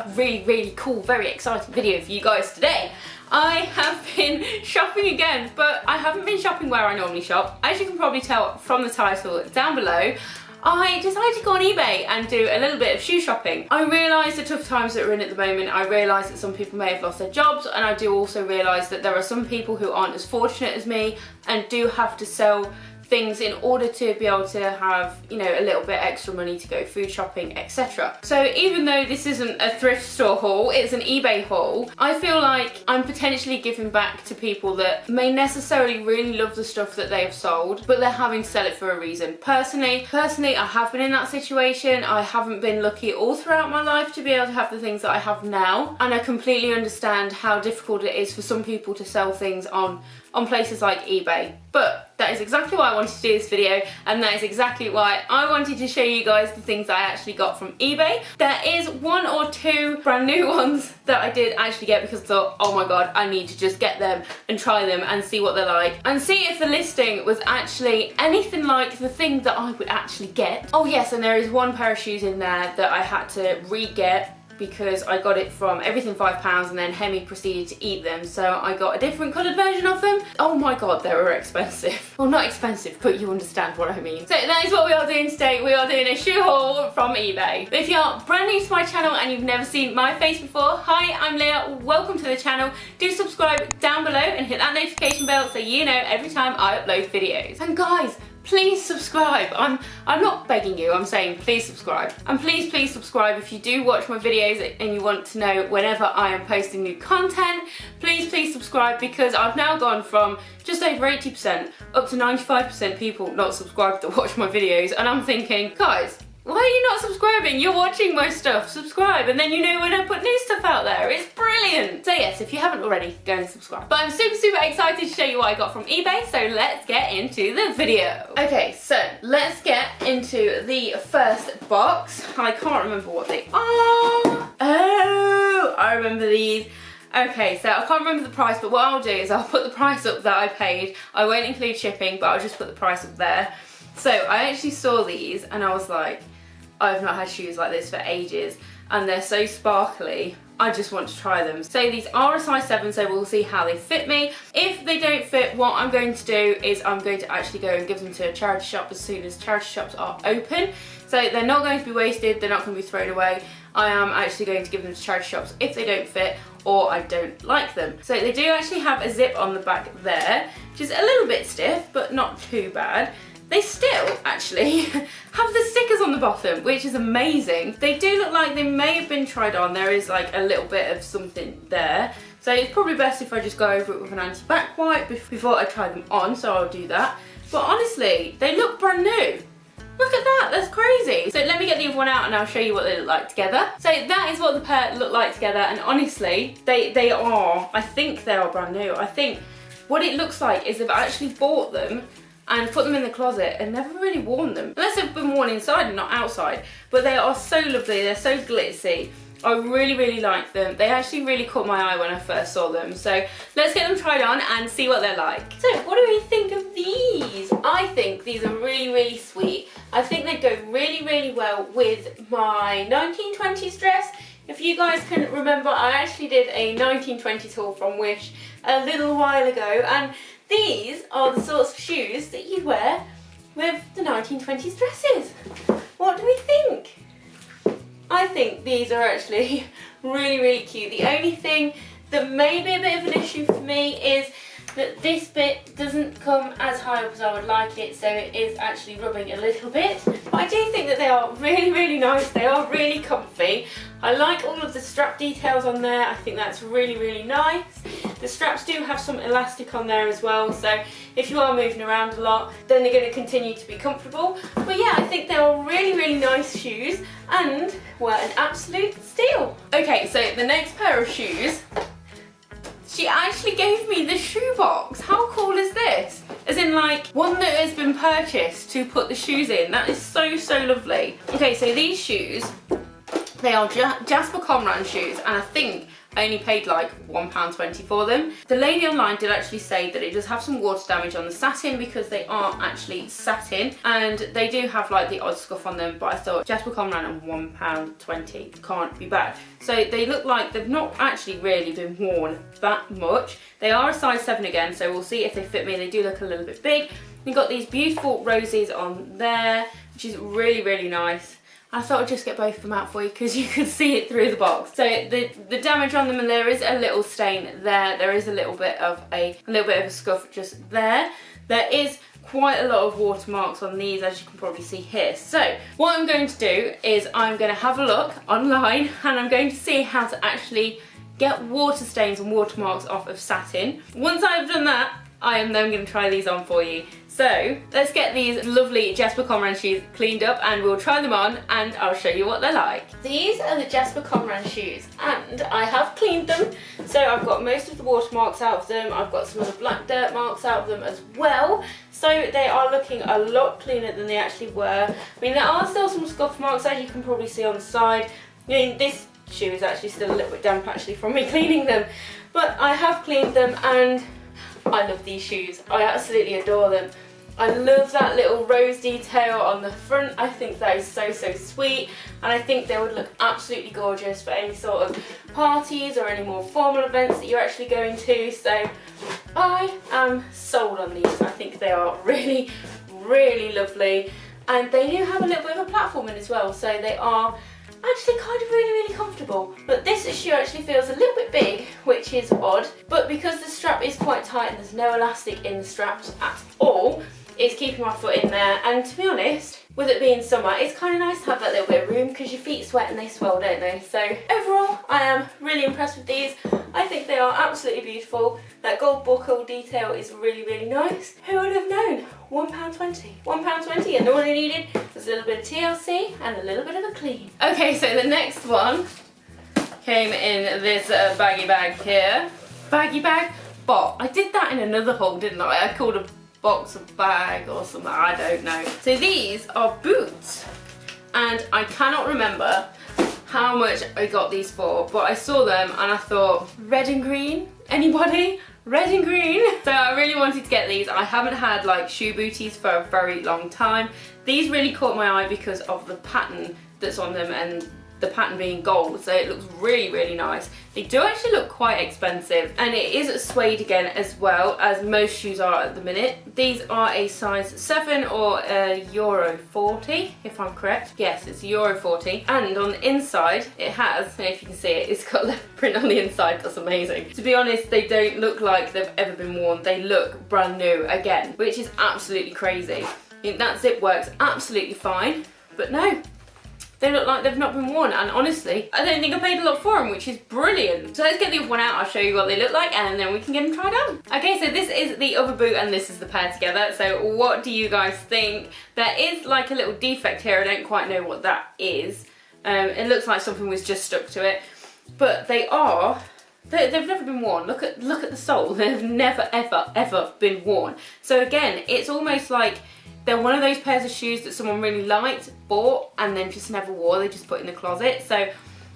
a really cool, very exciting video for you guys today. I have been shopping again, but I haven't been shopping where I normally shop. As you can probably tell from the title down below, I decided to go on eBay and do a little bit of shoe shopping. I realise the tough times that we're in at the moment. I realise that some people may have lost their jobs, and I do also realise that there are some people who aren't as fortunate as me and do have to sell things in order to be able to have, you know, a little bit extra money to go food shopping, etc. So even though this isn't a thrift store haul, it's an eBay haul, I feel like I'm potentially giving back to people that may necessarily really love the stuff that they have sold, but they're having to sell it for a reason. Personally, I have been in that situation. I haven't been lucky all throughout my life to be able to have the things that I have now, and I completely understand how difficult it is for some people to sell things on places like eBay. But that is exactly why I wanted to do this video, and that is exactly why I wanted to show you guys the things I actually got from eBay. There is one or two brand new ones that I did actually get because I thought, oh my god, I need to just get them and try them and see what they're like and see if the listing was actually anything like the thing that I would actually get. Oh yes, and there is one pair of shoes in there that I had to re-get because I got it from Everything £5 and then Hemi proceeded to eat them, so I got a different coloured version of them. Oh my god, they were expensive. Well, not expensive, but you understand what I mean. So that is what we are doing today. We are doing a shoe haul from eBay. But if you are brand new to my channel and you've never seen my face before, hi, I'm Leah, welcome to the channel. Do subscribe down below and hit that notification bell so you know every time I upload videos. And guys, please subscribe. I'm not begging you, I'm saying please subscribe. And please subscribe if you do watch my videos and you want to know whenever I am posting new content. Please subscribe, because I've now gone from just over 80% up to 95% people not subscribed that watch my videos, and I'm thinking, guys, why are you not subscribing? You're watching my stuff. Subscribe, and then you know when I put new stuff out there. It's brilliant. So yes, if you haven't already, go and subscribe. But I'm super excited to show you what I got from eBay, so let's get into the video. Okay, so let's get into the first box. I can't remember what they are. Oh, I remember these. Okay, so I can't remember the price, but what I'll do is I'll put the price up that I paid. I won't include shipping, but I'll just put the price up there. So I actually saw these and I was like, I've not had shoes like this for ages, and they're so sparkly. I just want to try them. So these are a size 7, so we'll see how they fit me. If they don't fit, what I'm going to do is I'm going to actually go and give them to a charity shop as soon as charity shops are open. So they're not going to be wasted, they're not going to be thrown away. I am actually going to give them to charity shops if they don't fit or I don't like them. So they do actually have a zip on the back there, which is a little bit stiff, but not too bad. They still actually have the stickers on the bottom, which is amazing. They do look like they may have been tried on. There is like a little bit of something there. So it's probably best if I just go over it with an anti-back wipe before I try them on, so I'll do that. But honestly, they look brand new. Look at that, that's crazy. So let me get the other one out and I'll show you what they look like together. So that is what the pair look like together, and honestly, they are, I think they are brand new. I think what it looks like is they've actually bought them and put them in the closet and never really worn them. Unless they've been worn inside and not outside. But they are so lovely, they're so glitzy. I really like them. They actually really caught my eye when I first saw them. So let's get them tried on and see what they're like. So what do we think of these? I think these are really sweet. I think they go really well with my 1920s dress. If you guys can remember, I actually did a 1920s haul from Wish a little while ago, and these are the sorts of shoes that you wear with the 1920s dresses. What do we think? I think these are actually really cute. The only thing that may be a bit of an issue for me is that this bit doesn't come as high up as I would like it, so it is actually rubbing a little bit. But I do think that they are really nice. They are really comfy. I like all of the strap details on there. I think that's really nice. The straps do have some elastic on there as well, so if you are moving around a lot, then they're going to continue to be comfortable. But yeah, I think they are really nice shoes and were an absolute steal. Okay, so the next pair of shoes, she actually gave me the shoe box. How cool is this? As in like one that has been purchased to put the shoes in. That is so lovely. Okay, so these shoes, they are Jasper Conran shoes, and I think I only paid like £1.20 for them. The lady online did actually say that it does have some water damage on the satin because they are actually satin, and they do have like the odd scuff on them, but I thought Jasper Conran and £1.20 can't be bad. So they look like they've not actually really been worn that much. They are a size 7 again, so we'll see if they fit me. They do look a little bit big. You've got these beautiful roses on there, which is really, really nice. I thought I'd just get both of them out for you because you could see it through the box. So the damage on them, and there is a little stain there. There is a little bit of a scuff just there. There is quite a lot of watermarks on these, as you can probably see here. So what I'm going to do is I'm going to have a look online, and I'm going to see how to actually get water stains and watermarks off of satin. Once I've done that, I am then going to try these on for you. So let's get these lovely Jasper Conran shoes cleaned up, and we'll try them on and I'll show you what they're like. These are the Jasper Conran shoes, and I have cleaned them. So I've got most of the watermarks out of them. I've got some of the black dirt marks out of them as well. So they are looking a lot cleaner than they actually were. I mean, there are still some scuff marks, as you can probably see on the side. I mean, this shoe is actually still a little bit damp actually from me cleaning them. But I have cleaned them, and I love these shoes. I absolutely adore them. I love that little rose detail on the front. I think that is so, so sweet, and I think they would look absolutely gorgeous for any sort of parties or any more formal events that you're actually going to. So I am sold on these. I think they are really, really lovely, and they do have a little bit of a platforming as well, so they are actually kind of really, really comfortable. But this shoe actually feels a little bit big, which is odd, but because the strap is quite tight and there's no elastic in the straps at all, it's keeping my foot in there. And to be honest, with it being summer, it's kind of nice to have that little bit of room because your feet sweat and they swell, don't they? So overall, I am really impressed with these. I think they are absolutely beautiful. That gold buckle detail is really, really nice. Who would have known? £1.20. £1.20, and all I needed was a little bit of TLC and a little bit of a clean. Okay, so the next one came in this baggy bag here. Baggy bag? But I did that in another haul, didn't I? I called a box of bag or something, I don't know. So these are boots, and I cannot remember how much I got these for, but I saw them and I thought, red and green? Anybody? Red and green? So I really wanted to get these. I haven't had like shoe booties for a very long time. These really caught my eye because of the pattern that's on them, and the pattern being gold, so it looks really, really nice. They do actually look quite expensive, and it is suede again, as well as most shoes are at the minute. These are a size 7 or a Euro 40, if I'm correct. Yes, it's Euro 40, and on the inside it has, I don't know if you can see it, it's got leopard print on the inside. That's amazing. To be honest, they don't look like they've ever been worn. They look brand new again, which is absolutely crazy. I think that zip works absolutely fine, but no, they look like they've not been worn, and honestly, I don't think I paid a lot for them, which is brilliant. So let's get the other one out, I'll show you what they look like, and then we can get them tried on. Okay, so this is the other boot, and this is the pair together. So what do you guys think? There is like a little defect here, I don't quite know what that is. It looks like something was just stuck to it, but they've never been worn. Look at the sole, they've never, ever, ever been worn. So again, it's almost like they're one of those pairs of shoes that someone really liked, bought, and then just never wore. They just put in the closet. So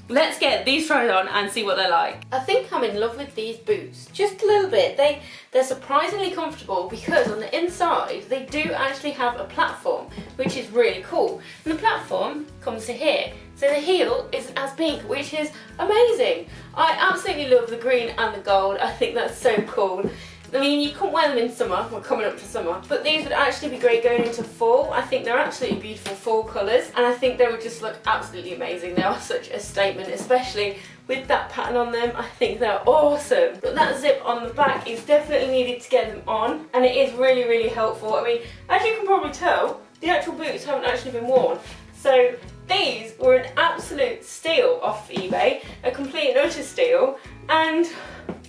let's get these tried on and see what they're like. I think I'm in love with these boots, just a little bit. They're surprisingly comfortable because on the inside they do actually have a platform, which is really cool. And the platform comes to here, so the heel is as big, which is amazing. I absolutely love the green and the gold. I think that's so cool. I mean, you couldn't wear them in summer, we're coming up to summer, but these would actually be great going into fall. I think they're absolutely beautiful fall colours, and I think they would just look absolutely amazing. They are such a statement, especially with that pattern on them. I think they're awesome. But that zip on the back is definitely needed to get them on, and it is really, really helpful. I mean, as you can probably tell, the actual boots haven't actually been worn. So these were an absolute steal off eBay, a complete and utter steal, and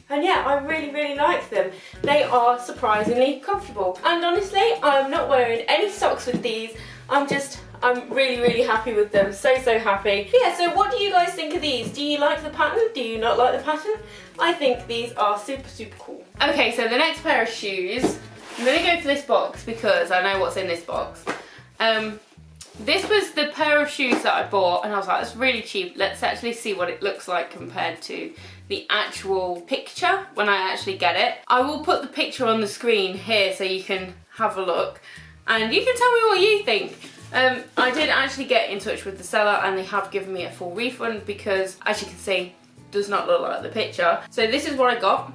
yeah, I really, really like them. They are surprisingly comfortable. And honestly, I'm not wearing any socks with these. I'm really, really happy with them. So, so happy. But yeah, so what do you guys think of these? Do you like the pattern? Do you not like the pattern? I think these are super, super cool. Okay, so the next pair of shoes, I'm gonna go for this box because I know what's in this box. This was the pair of shoes that I bought and I was like, that's really cheap. Let's actually see what it looks like compared to the actual picture when I actually get it. I will put the picture on the screen here so you can have a look and you can tell me what you think. I did actually get in touch with the seller and they have given me a full refund because, as you can see, does not look like the picture. So this is what I got.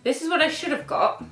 This is what I should have got,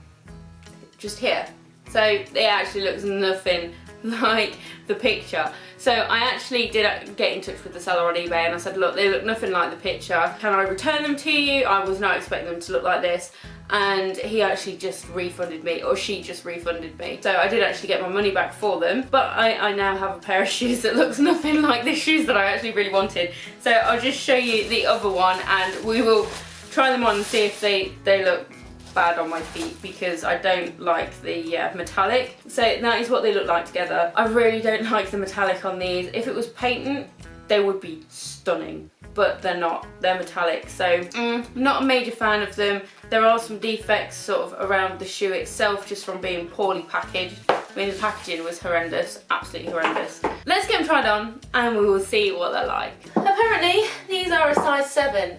just here. So it actually looks nothing like the picture. So I actually did get in touch with the seller on eBay and I said, look, they look nothing like the picture. Can I return them to you? I was not expecting them to look like this. And he actually just refunded me, or she just refunded me. So I did actually get my money back for them, but I now have a pair of shoes that looks nothing like the shoes that I actually really wanted. So I'll just show you the other one and we will try them on and see if they look bad on my feet, because I don't like the metallic. So that is what they look like together. I really don't like the metallic on these. If it was patent, they would be stunning, but they're not. They're metallic, so not a major fan of them. There are some defects sort of around the shoe itself just from being poorly packaged. I mean, the packaging was horrendous, absolutely horrendous. Let's get them tried on and we will see what they're like. Apparently, these are a size 7.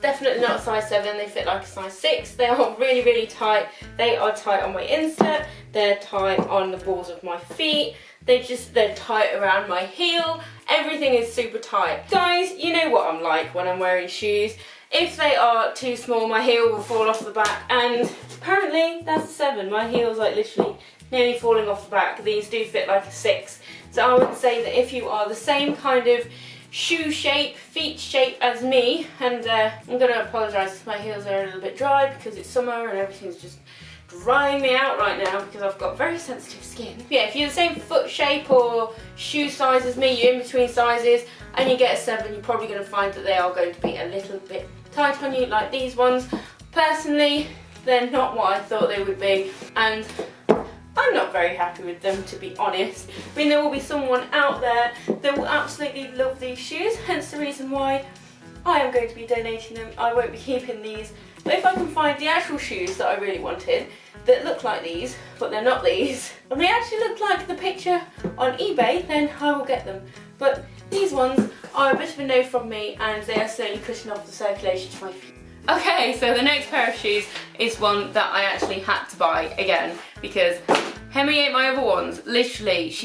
Definitely not a size 7, they fit like a size 6. They are really, really tight. They are tight on my instep, they're tight on the balls of my feet, they're tight around my heel. Everything is super tight. Guys, you know what I'm like when I'm wearing shoes. If they are too small, my heel will fall off the back, and apparently that's a 7. My heel's like literally nearly falling off the back. These do fit like a 6. So I would say that if you are the same kind of shoe shape, feet shape as me, and I'm going to apologise if my heels are a little bit dry because it's summer and everything's just drying me out right now because I've got very sensitive skin. Yeah, if you're the same foot shape or shoe size as me, you're in between sizes and you get a 7, you're probably going to find that they are going to be a little bit tight on you like these ones. Personally, they're not what I thought they would be, and I'm not very happy with them, to be honest. I mean, there will be someone out there that will absolutely love these shoes, hence the reason why I am going to be donating them. I won't be keeping these. But if I can find the actual shoes that I really wanted that look like these, but they're not these, and they actually look like the picture on eBay, then I will get them. But these ones are a bit of a no from me, and they are certainly cutting off the circulation to my feet. Okay, so the next pair of shoes is one that I actually had to buy again because Hemi ate my other ones. Literally,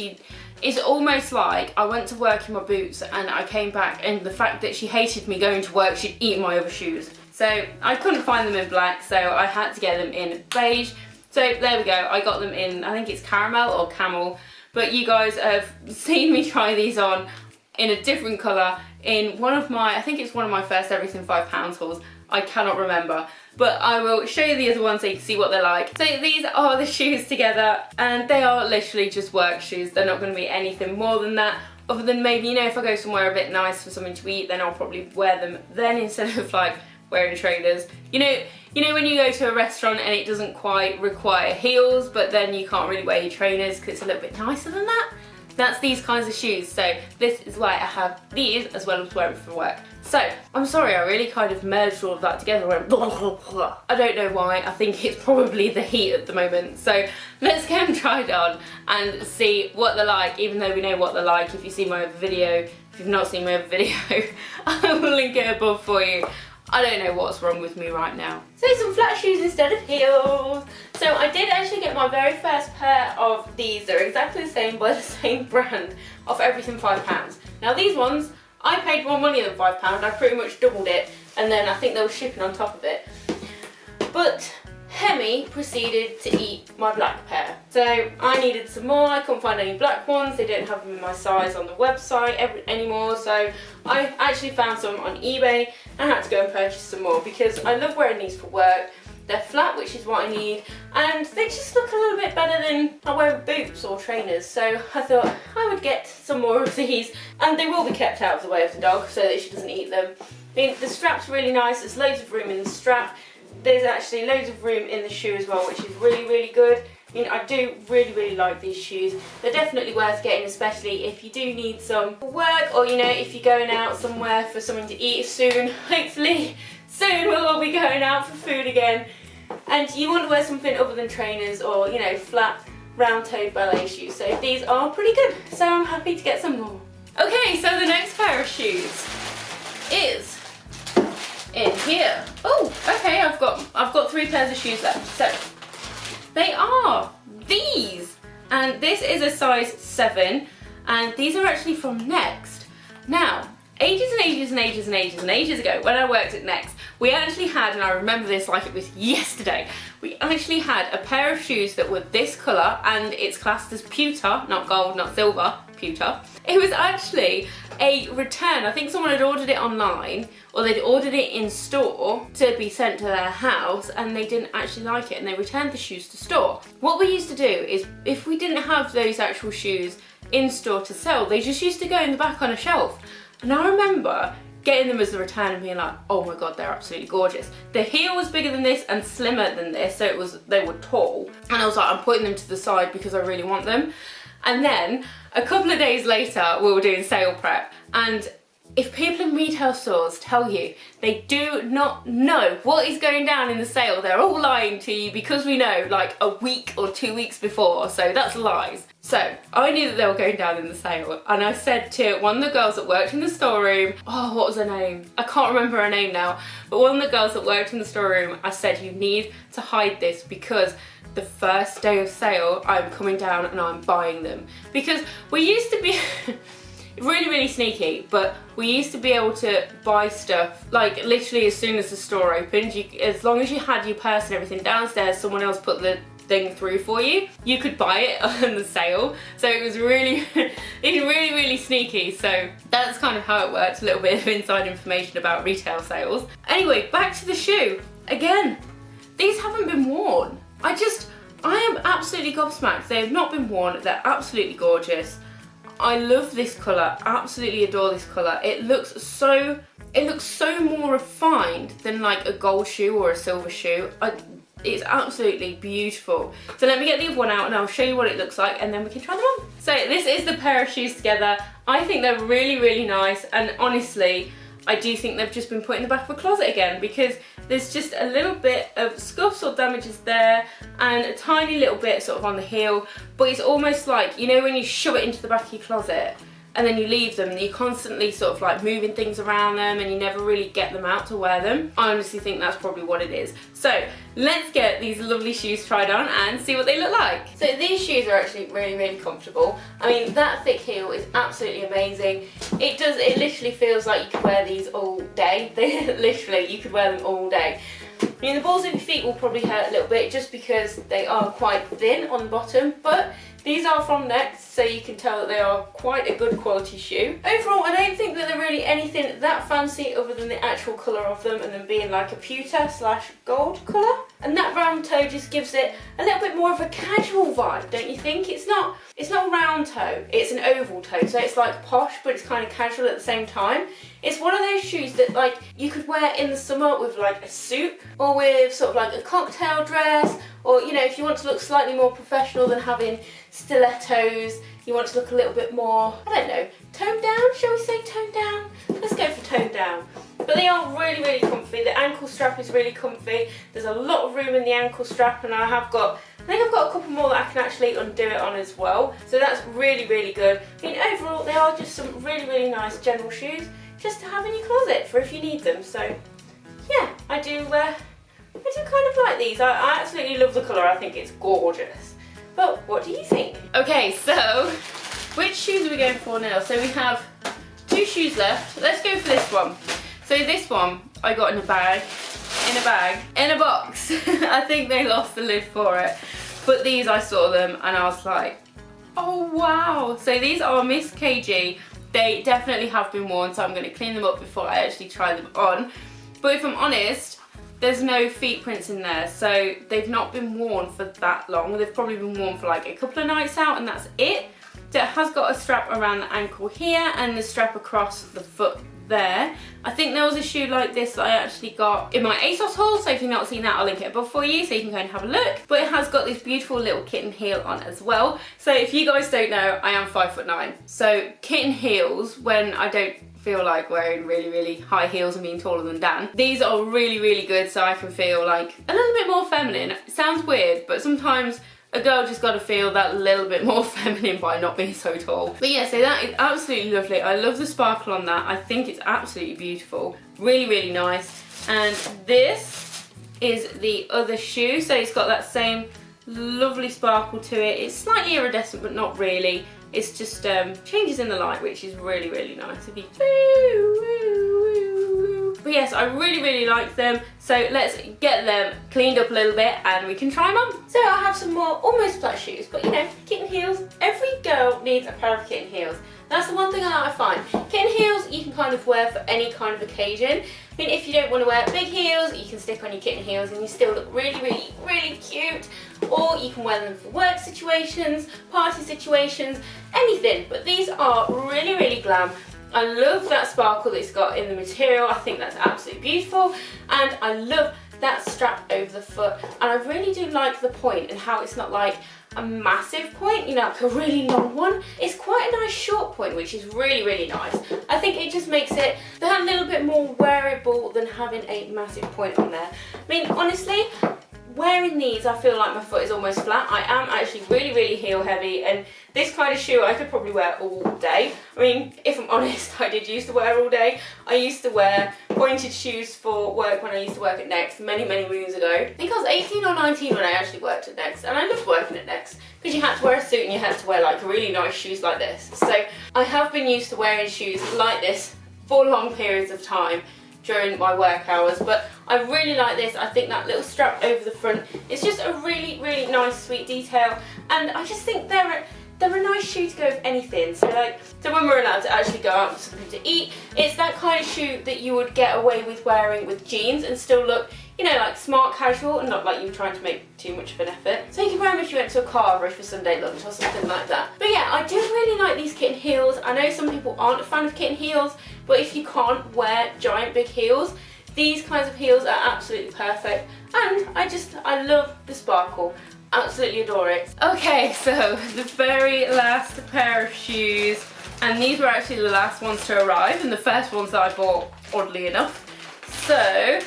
it's almost like I went to work in my boots and I came back, and the fact that she hated me going to work, she'd eaten my other shoes. So I couldn't find them in black, so I had to get them in beige. So there we go, I got them in, I think it's caramel or camel, but you guys have seen me try these on in a different colour in one of my, I think it's one of my first Everything £5 hauls. I cannot remember, but I will show you the other ones so you can see what they're like. So these are the shoes together, and they are literally just work shoes. They're not going to be anything more than that, other than maybe, you know, if I go somewhere a bit nice for something to eat, then I'll probably wear them then instead of like wearing trainers. You know when you go to a restaurant and it doesn't quite require heels, but then you can't really wear your trainers because it's a little bit nicer than that? That's these kinds of shoes, so this is why I have these as well as wearing for work. So, I'm sorry, I really kind of merged all of that together and went blah, blah, blah. I don't know why, I think it's probably the heat at the moment. So, let's get them tried on and see what they're like, even though we know what they're like if you see my other video. If you've not seen my other video, I will link it above for you. I don't know what's wrong with me right now. So some flat shoes instead of heels. So I did actually get my very first pair of these. They're exactly the same by the same brand of Everything £5. Now these ones, I paid more money than £5. I pretty much doubled it, and then I think they were shipping on top of it. But Hemi proceeded to eat my black pair. So I needed some more. I couldn't find any black ones. They don't have them in my size on the website anymore. So I actually found some on eBay and had to go and purchase some more because I love wearing these for work. They're flat, which is what I need, and they just look a little bit better than I wear boots or trainers. So I thought I would get some more of these, and they will be kept out of the way of the dog so that she doesn't eat them. I mean, the strap's really nice. There's loads of room in the strap. There's actually loads of room in the shoe as well, which is really, really good. I mean, I do really, really like these shoes. They're definitely worth getting, especially if you do need some for work, or, you know, if you're going out somewhere for something to eat soon. Hopefully, soon we'll all be going out for food again. And you want to wear something other than trainers or, you know, flat round-toed ballet shoes. So these are pretty good. So I'm happy to get some more. Okay, so the next pair of shoes is in here. Oh, okay, I've got 3 pairs of shoes left. So they are these, and this is a size 7, and these are actually from Next. Now, ages ago, when I worked at Next, we actually had, and I remember this like it was yesterday, we actually had a pair of shoes that were this colour, and it's classed as pewter, not gold, not silver, pewter. It was actually a return. I think someone had ordered it online, or they'd ordered it in store to be sent to their house, and they didn't actually like it, and they returned the shoes to store. What we used to do is, if we didn't have those actual shoes in store to sell, they just used to go in the back on a shelf. And I remember getting them as a return and being like, oh my god, they're absolutely gorgeous. The heel was bigger than this and slimmer than this, so they were tall. And I was like, I'm putting them to the side because I really want them. And then a couple of days later, we were doing sale prep, and if people in retail stores tell you they do not know what is going down in the sale, they're all lying to you, because we know like a week or 2 weeks before, so that's lies. So I knew that they were going down in the sale, and I said to one of the girls that worked in the storeroom, oh, what was her name? I can't remember her name now, but one of the girls that worked in the storeroom, I said, you need to hide this, because the first day of sale, I'm coming down and I'm buying them. Because we used to be really sneaky, but we used to be able to buy stuff like literally as soon as the store opened. As long as you had your purse and everything downstairs, someone else put the thing through for you, you could buy it on the sale. So it was really really sneaky. So that's kind of how it works. A little bit of inside information about retail sales. Anyway, back to the shoe. Again, these haven't been worn. I am absolutely gobsmacked. They have not been worn. They're absolutely gorgeous. I love this colour, absolutely adore this colour. It looks so more refined than like a gold shoe or a silver shoe. It's absolutely beautiful. So let me get the other one out and I'll show you what it looks like, and then we can try them on. So this is the pair of shoes together. I think they're really nice, and honestly, I do think they've just been put in the back of a closet again, because there's just a little bit of scuffs or damages there, and a tiny little bit sort of on the heel, but it's almost like, you know when you shove it into the back of your closet and then you leave them and you're constantly sort of like moving things around them and you never really get them out to wear them. I honestly think that's probably what it is. So let's get these lovely shoes tried on and see what they look like. So these shoes are actually really comfortable. I mean, that thick heel is absolutely amazing. It literally feels like you could wear these all day. Literally, you could wear them all day. I mean, the balls of your feet will probably hurt a little bit just because they are quite thin on the bottom, but these are from Next, so you can tell that they are quite a good quality shoe. Overall, I don't think that they're really anything that fancy other than the actual colour of them, and them being like a pewter / gold colour. And that round toe just gives it a little bit more of a casual vibe, don't you think? It's not a round toe, it's an oval toe, so it's like posh, but it's kind of casual at the same time. It's one of those shoes that like you could wear in the summer with like a suit, or with sort of like a cocktail dress, or you know, if you want to look slightly more professional than having stilettos, you want to look a little bit more, I don't know, toned down, shall we say toned down? Let's go for toned down. But they are really comfy. The ankle strap is really comfy. There's a lot of room in the ankle strap, and I think I've got a couple more that I can actually undo it on as well. So that's really good. I mean, overall, they are just some really nice general shoes just to have in your closet for if you need them. So yeah, I do kind of like these. I absolutely love the colour. I think it's gorgeous. But what do you think? Okay, so which shoes are we going for now? So we have 2 shoes left. Let's go for this one. So this one I got in a bag, in a box. I think they lost the lid for it. But these, I saw them and I was like, oh wow. So these are Miss KG. They definitely have been worn, so I'm going to clean them up before I actually try them on. But if I'm honest, there's no feet prints in there, so they've not been worn for that long. They've probably been worn for like a couple of nights out, and that's it. So it has got a strap around the ankle here and the strap across the foot there. I think there was a shoe like this that I actually got in my ASOS haul, so if you've not seen that, I'll link it above for you so you can go and have a look. But it has got this beautiful little kitten heel on as well. So if you guys don't know, I am 5'9". So kitten heels, when I don't feel like wearing really high heels and being taller than Dan, these are really good, so I can feel like a little bit more feminine. It sounds weird, but sometimes a girl just got to feel that little bit more feminine by not being so tall. But yeah, so that is absolutely lovely. I love the sparkle on that. I think it's absolutely beautiful. Really, really nice. And this is the other shoe. So it's got that same lovely sparkle to it. It's slightly iridescent, but not really. It's just changes in the light, which is really, really nice. If you... But yes, I really, really like them. So let's get them cleaned up a little bit and we can try them on. So I have some more almost flat shoes, but you know, kitten heels. Every girl needs a pair of kitten heels. That's the one thing I find. Kitten heels you can kind of wear for any kind of occasion. I mean, if you don't want to wear big heels, you can stick on your kitten heels and you still look really, really, really cute. Or you can wear them for work situations, party situations, anything. But these are really, really glam. I love that sparkle that it's got in the material. I think that's absolutely beautiful. And I love that strap over the foot. And I really do like the point and how it's not like a massive point, you know, like a really long one. It's quite a nice short point, which is really, really nice. I think it just makes it that little bit more wearable than having a massive point on there. I mean, honestly, wearing these, I feel like my foot is almost flat. I am actually really, really heel heavy, and this kind of shoe I could probably wear all day. I mean, if I'm honest, I did used to wear all day. I used to wear pointed shoes for work when I used to work at Next many, many moons ago. I think I was 18 or 19 when I actually worked at Next, and I loved working at Next because you had to wear a suit and you had to wear like really nice shoes like this. So I have been used to wearing shoes like this for long periods of time during my work hours, but I really like this. I think that little strap over the front is just a really, really nice, sweet detail, and I just think they're a nice shoe to go with anything. So when we're allowed to actually go out for something to eat, it's that kind of shoe that you would get away with wearing with jeans and still look, you know, like smart casual and not like you're trying to make too much of an effort. So you can wear them if you went to a carver or for Sunday lunch or something like that. But yeah, I do really like these kitten heels. I know some people aren't a fan of kitten heels, but if you can't wear giant big heels, these kinds of heels are absolutely perfect. And I love the sparkle. Absolutely adore it. Okay, so the very last pair of shoes, and these were actually the last ones to arrive and the first ones that I bought, oddly enough. So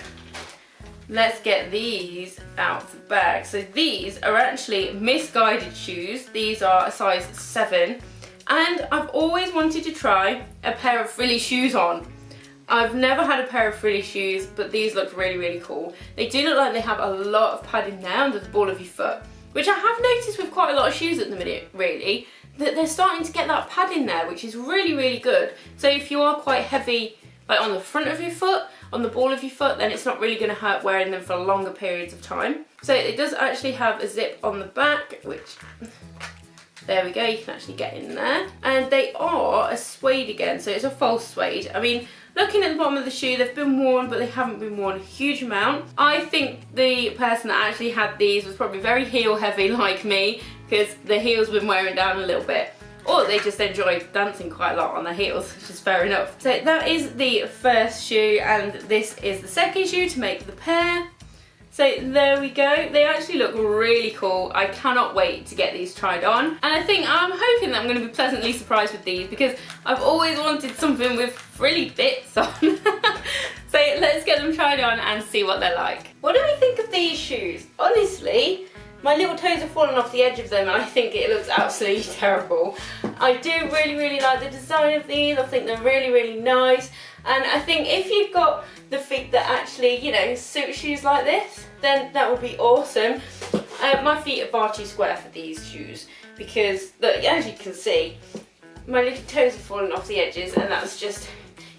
let's get these out of the bag. So these are actually Misguided Shoes. These are a size 7, and I've always wanted to try a pair of frilly shoes on. I've never had a pair of frilly shoes, but these look really, really cool. They do look like they have a lot of padding now under the ball of your foot, which I have noticed with quite a lot of shoes at the minute, really, that they're starting to get that padding there, which is really, really good. So if you are quite heavy, like on the front of your foot, on the ball of your foot, then it's not really going to hurt wearing them for longer periods of time. So it does actually have a zip on the back, which, there we go, you can actually get in there. And they are a suede again, so it's a false suede. I mean, looking at the bottom of the shoe, they've been worn, but they haven't been worn a huge amount. I think the person that actually had these was probably very heel heavy like me, because the heels been wearing down a little bit. Or they just enjoy dancing quite a lot on their heels, which is fair enough. So that is the first shoe, and this is the second shoe to make the pair. So there we go. They actually look really cool. I cannot wait to get these tried on. And I'm hoping that I'm going to be pleasantly surprised with these, because I've always wanted something with frilly bits on. So let's get them tried on and see what they're like. What do we think of these shoes? Honestly, my little toes have fallen off the edge of them and I think it looks absolutely terrible. I do really, really like the design of these. I think they're really, really nice. And I think if you've got the feet that actually, you know, suit shoes like this, then that would be awesome. My feet are far too square for these shoes because, look, as you can see, my little toes have fallen off the edges, and that's just,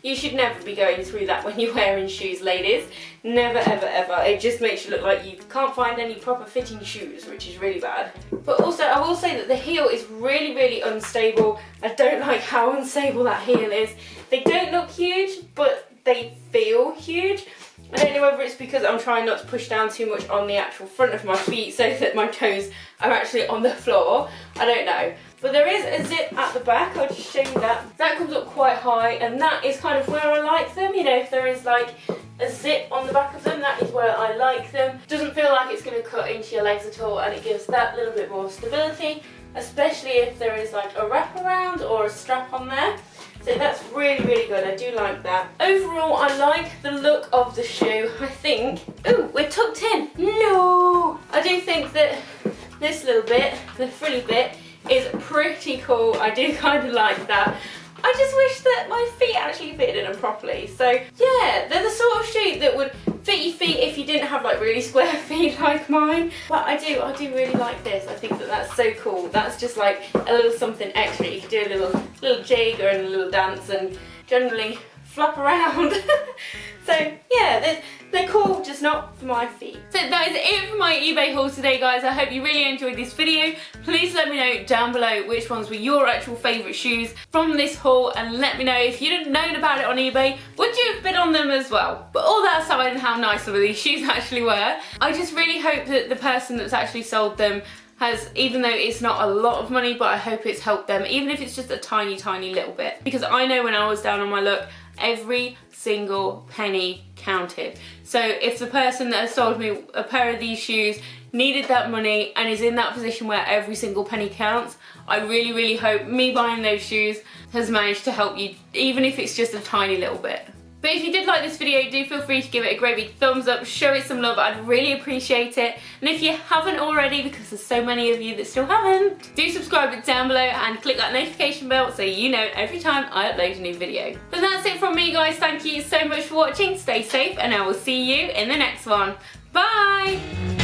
you should never be going through that when you're wearing shoes, ladies. Never, ever, ever. It just makes you look like you can't find any proper fitting shoes, which is really bad. But also, I will say that the heel is really, really unstable. I don't like how unstable that heel is. They don't look huge, but they feel huge. I don't know whether it's because I'm trying not to push down too much on the actual front of my feet so that my toes are actually on the floor. I don't know. But there is a zip at the back. I'll just show you that. That comes up quite high, and that is kind of where I like them. You know, if there is like a zip on the back of them, that is where I like them. Doesn't feel like it's going to cut into your legs at all, and it gives that little bit more stability, especially if there is like a wraparound or a strap on there. So that's really, really good. I do like that. Overall, I like the look of the shoe. I think, ooh, we're tucked in. No! I do think that this little bit, the frilly bit, is pretty cool. I do kind of like that. I just wish that my feet actually fitted in them properly. So yeah, they're the sort of shoe that would fit your feet if you didn't have like really square feet like mine. But I do really like this. I think that that's so cool. That's just like a little something extra. You can do a little jig or a little dance and generally flop around. So yeah, they're cool, just not for my feet. So that is it for my eBay haul today, guys. I hope you really enjoyed this video. Please let me know down below which ones were your actual favourite shoes from this haul, and let me know if you'd have known about it on eBay, would you have bid on them as well? But all that aside, and how nice some of these shoes actually were, I just really hope that the person that's actually sold them has, even though it's not a lot of money, but I hope it's helped them, even if it's just a tiny, tiny little bit. Because I know when I was down on my luck, every single penny counted. So if the person that has sold me a pair of these shoes needed that money and is in that position where every single penny counts, I really, really hope me buying those shoes has managed to help you, even if it's just a tiny little bit. But if you did like this video, do feel free to give it a great big thumbs up, show it some love, I'd really appreciate it. And if you haven't already, because there's so many of you that still haven't, do subscribe down below and click that notification bell so you know every time I upload a new video. But that's it from me, guys. Thank you so much for watching, stay safe, and I will see you in the next one. Bye!